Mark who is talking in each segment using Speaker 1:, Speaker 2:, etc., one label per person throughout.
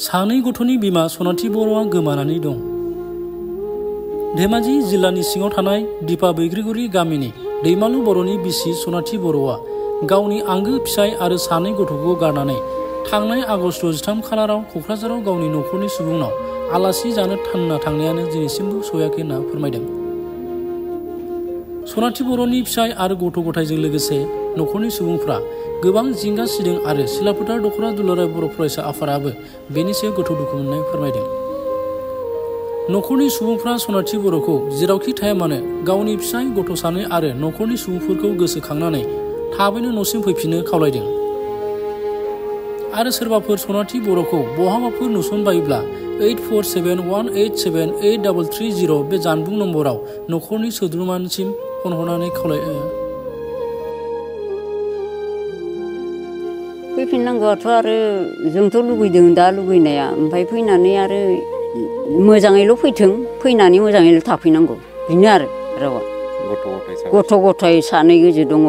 Speaker 1: सानै गथ'नि बिमा सनाथि बर'आ गोमानानै दं। धेमाजि जिल्लानि सिङाव थानाय दिपा बैग्रिगुरि गामिनि दैमालु बर'नि बिसि सनाथि बर'आ गावनि आंगो फिसाय आरो सानै गथ'खौ गारनानै थांनाय आगस्ट 13 खालाराव क'क्राझाराव गावनि न'खरनि सुबुंनाव आलासि जानो थांना थांनायानो दिनैसिमबो सहायाखै होनना फोरमायदों। सनाथि बर'नि फिसाय आरो गथ' गथायजों लोगोसे न'खरनि सुबुंफ्रा गोबां जिंगा सिदों आरो सिलाफोथार दख'रा दुलाराय बर' फरायसा आफादाबो बेनि सायाव गोथौ दुखु मोननाय फोरमायदों। न'खरनि सुबुंफ्रा सनाथि बर'खौ जेरावखि थाया मानो गावनि फिसाय गथ' सानै आरो न'खरनि सुबुंफोरखौ गोसोखांनानै थाबैनो न'सिम फैफिननो खावलायदों आरो सोरबाफोर सनाथि बर'खौ बहाबाफोर नुसनबायोब्ला 8471878330 बे जानबुं नम्बराव न'खरनि सोद्रोमानिसिम फन हरनानै
Speaker 2: फैफिननांगौआथ' आरो जोंथ' लुगैदों दा लुगैनाया, ओमफ्राय फैनानै आरो मोजाङैल' फैथों, फैनानै मोजाङैल' थाफैनांगौ, बेनो आरो रावा। गथ' गथाय सानै गोजो दङ,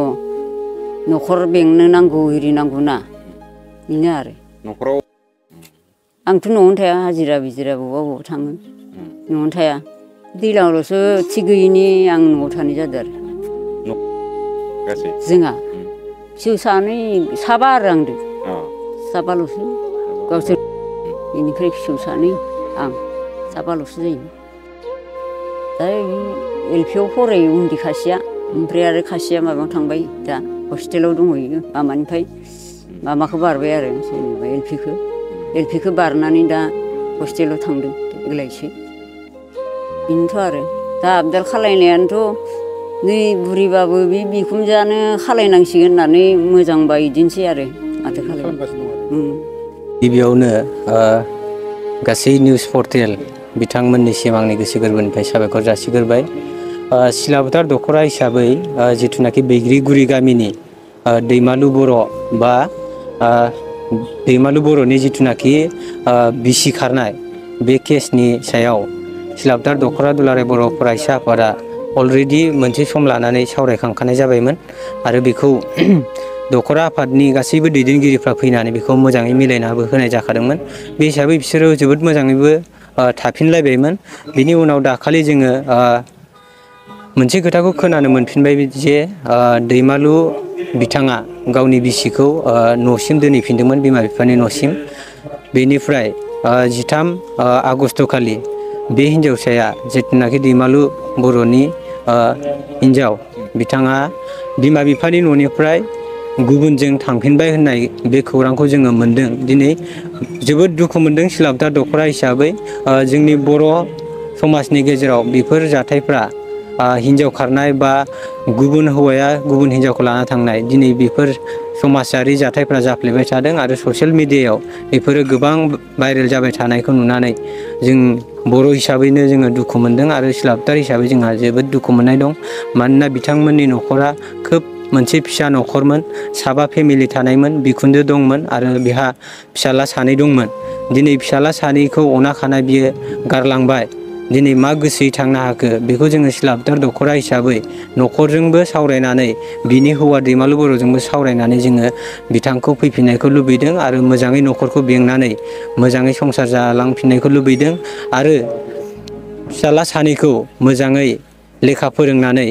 Speaker 2: न'खर बेंनो नांगौ एरि नांगौ ना, बेनो आरो।
Speaker 3: न'खराव
Speaker 2: आंथ' न'आवनो थाया, हाजिरा बिजिरा बबावबा बबावबा थाङो, न'आवनो थाया। दैज्लांआवल'सो थिग गैयिनि आं न'आव थानाय जादों आरो। जोंहा फिसौ सानै साबा आरो आंदो साबाल'सो, गावसोर बेनिफ्राय फिसौ सानै आं साबाल'सो जायो। दा LP आव फरायो उन्दै खासेया, ओमफ्राय आरो खासेया माबायाव थांबाय, दा हस्टेलाव दंहैयो माबानिफ्राय माबाखौ बारबाय आरो जेनेबा LP खौ बारनानै दा हस्टेलाव थांदों देग्लायसो। बेनोथ' आरो दा आबदाल खालायनायानोथ' नै बुरिबाबो बे बिखुनजोआनो खालायनांसिगोन होननानै मोजांबा बिदिनोसै आरो माथो खालामगासिनो दं।
Speaker 4: गिबियावनो गासै निउस पर्टेल बिथांमोननिसिम आंनि गोसो गोरबोनिफ्राय साबायखर जासिग्रोबाय। सिलाफोथार दख'रा हिसाबै जिथुनाखि बैग्रिगुरि गामिनि दैमालु बर' बा दैमालु बर'नि जिथुनाखि बिसि खारनाय बे केसनि सायाव सिलाफोथार दख'रा दुलाराय बर' फरायसा आफादा अलरेडि मोनसे सम लानानै सावरायखांखानाय जाबायमोन आरो बेखौ दख'रा आफादनि गासैबो दैदेनगिरिफ्रा फैनानै बेखौ मोजाङै मिलायनाबो होनाय जाखादोंमोन। बे हिसाबै बिसोरो जोबोद मोजाङैबो थाफिनलायबायमोन। बिनि उनाव दाखालि जोङो मोनसे खोथाखौ खोनानो मोनफिनबाय जे दैमालु बिथाङा गावनि बिसिखौ न'सिम दोनहैफिनदोंमोन, बिमा बिफानि न'सिम। बेनिफ्राय 13 आगस्ट खालि बे हिन्जावसाया जिथुनाखि दैमालु बर'नि हिन्जाव, बिथाङा बिमा बिफानि न'निफ्राय गुबुनजों थांफिनबाय होननाय बे खौरांखौ जोङो मोन्दों। दिनै जोबोद दुखु मोनदों सिलाफोथार दख'रा हिसाबै। जोंनि बर' समाजनि गेजेराव बेफोर जाथायफ्रा हिन्जाव खारनाय बा गुबुन हौवाया गुबुन हिन्जावखौ लाना थांनाय, दिनै बेफोर समाजारि जाथायफ्रा जाफ्लेबाय थादों आरो ससियेल मिडियायाव बेफोरो गोबां भाइरेल जाबाय थानायखौ नुनानै जों बर' हिसाबैनो जोङो दुखु मोनदों आरो सिलाफोथार हिसाबै जोंहा जोबोद दुखु मोननाय दं। मानोना बिथांमोननि न'खरा खोब मोनसे फिसा न'खरमोन, साबा फेमिलि थानायमोन, बिखुनजो दंमोन आरो बिहा फिसाला सानै दंमोन। दिनै फिसाला सानैखौ अना खाना बियो गारलांबाय। दिनै मा गोसोयै थांनो हाखो बेखौ जोङो सिलाफोथार दख'रा हिसाबै न'खरजोंबो सावरायनानै बिनि हौवा दैमालु बर'जोंबो सावरायनानै जोङो बिथांखौ फैफिननायखौ लुबैदों आरो मोजाङै न'खरखौ बेंनानै मोजाङै संसार जालांफिननायखौ लुबैदों आरो फिसाला सानैखौ मोजाङै लेखा फोरोंनानै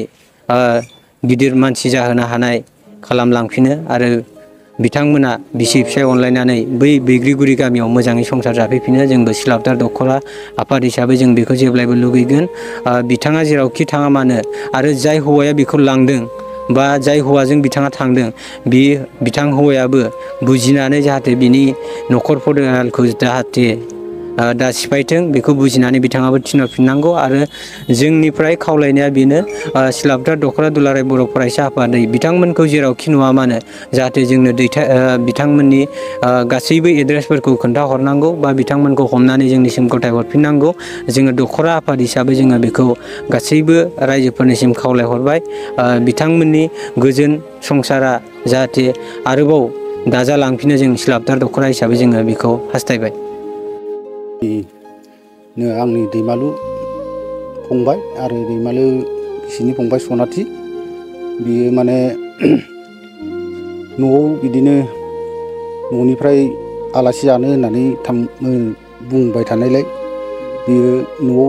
Speaker 4: गिदिर मानसि जाहोनो हानाय खालामलांफिनो आरो बिथांमोना बिसि फिसाय अनलायनानै बै बैग्रिगुरि गामियाव मोजाङै संसार जाफैफिनो। जोंबो सिलाफोथार दख'रा आफाद हिसाबै जों बेखौ जेब्लायबो लुगैगोन। बिथाङा जेरावखि थाङा मानो आरो जाय हौवाया बेखौ लांदों बा जाय हौवाजों बिथाङा थांदों, बिथां हौवायाबो बुजिनानै जाहाथे बिनि न'खर परियालखौ जाहाथे दा सिफायथों, बेखौ बुजिनानै बिथाङाबो थिनहरफिननांगौ। आरो जोंनिफ्राय खावलायनाया बेनो, सिलाफोथार दख'रा दुलाराय बर' फरायसा आफादै बिथांमोनखौ जेरावखि नुवा मानो जाहाथे जोंनो बिथांमोननि गासैबो एड्रेसफोरखौ खोन्थाहरनांगौ बा बिथांमोनखौ हमनानै जोंनिसिम गथाय हरफिननांगौ। जोङो दख'रा आफाद हिसाबै जोङो बेखौ गासैबो रायजोफोरनिसिम खावलायहरबाय। बिथांमोननि गोजोन संसारा जाहाथे आरोबाव दाजालांफिनो, जों सिलाफोथार दख'रा हिसाबै जोङो बेखौ हास्थायबाय।
Speaker 5: आंनि दैमालु फंबाय आरो दैमालु बिसिनि फंबाय सनाथि, बियो माने न'आव बिदिनो न'निफ्राय आलासि जानो होननानै बुंबाय थानायलाय बियो न'आव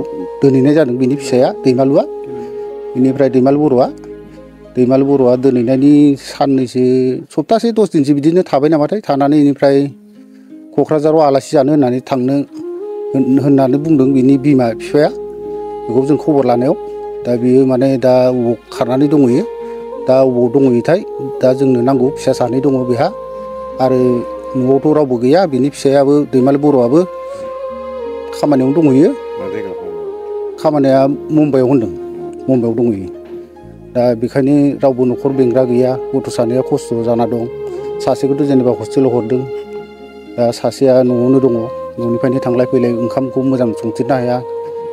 Speaker 5: दोनहैनाय जादों बिनि फिसाया दैमालुआ। बेनिफ्राय दैमालु बर'आ दोनहैनायनि साननैसो सप्तासे 10 दिनसो बिदिनो थाबाय नामाथाय थानानै बेनिफ्राय क'क्राझाराव आलासि जानो होननानै थांनो होननानै बुंदों बिनि बिमा बिफाया। बेखौ जों खबर लानायाव दा बियो माने दा अबाव खारनानै दंहैयो दा अबाव दंहैयोथाय दा जोंनो नांगौ फिसा सानै दङ बेहा आरो न'आवथ' रावबो गैया बिनि फिसायाबो दैमालु बर'आबो खामानियावनो दंहैयो। खामानिया मुम्बाइआव होनदों मुम्बाइआव दंहैयो। दा बेखायनो रावबो न'खर बेंग्रा गैया गथ' सानैया खस्थ' जाना दं। सासेखौथ' जेनेबा हस्टेलाव हरदों दा सासेया न'आवनो दङ न'निफ्रायनो थांलाय फैलाय ओंखामखौ मोजां संफिननो हाया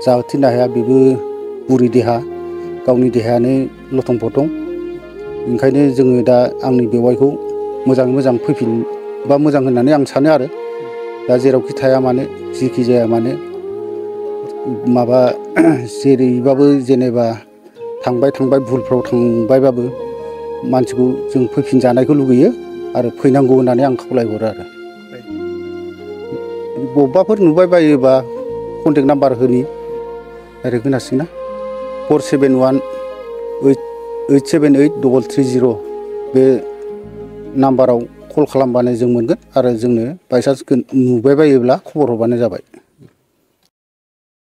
Speaker 5: जाहोफिननो हाया बेबो बुरि देहा गावनि देहायानो लथं फथं। ओंखायनो जोङो दा आंनि बेवाइखौ मोजाङै मोजां फैफिनबा मोजां होननानै आं सानो आरो दा जेरावखि थाया मानो जिखि जाया मानो माबा जेरैबाबो जेनेबा थांबाय भुलफ्राव थांबायबाबो मानसिखौ जों फैफिनजानायखौ लुगैयो आरो फैनांगौ होननानै आं खावलायहरो आरो बबेबाफोर नुबाय बायोबा कन्टेक्ट नाम्बार होनि डाइरेक्ट होनांसिगोन ना 4718783330 बे नाम्बाराव कल खालामबानो जों मोनगोन आरो जोंनो बायसान्स नुबाय बायोब्ला खबर हरबानो जाबाय।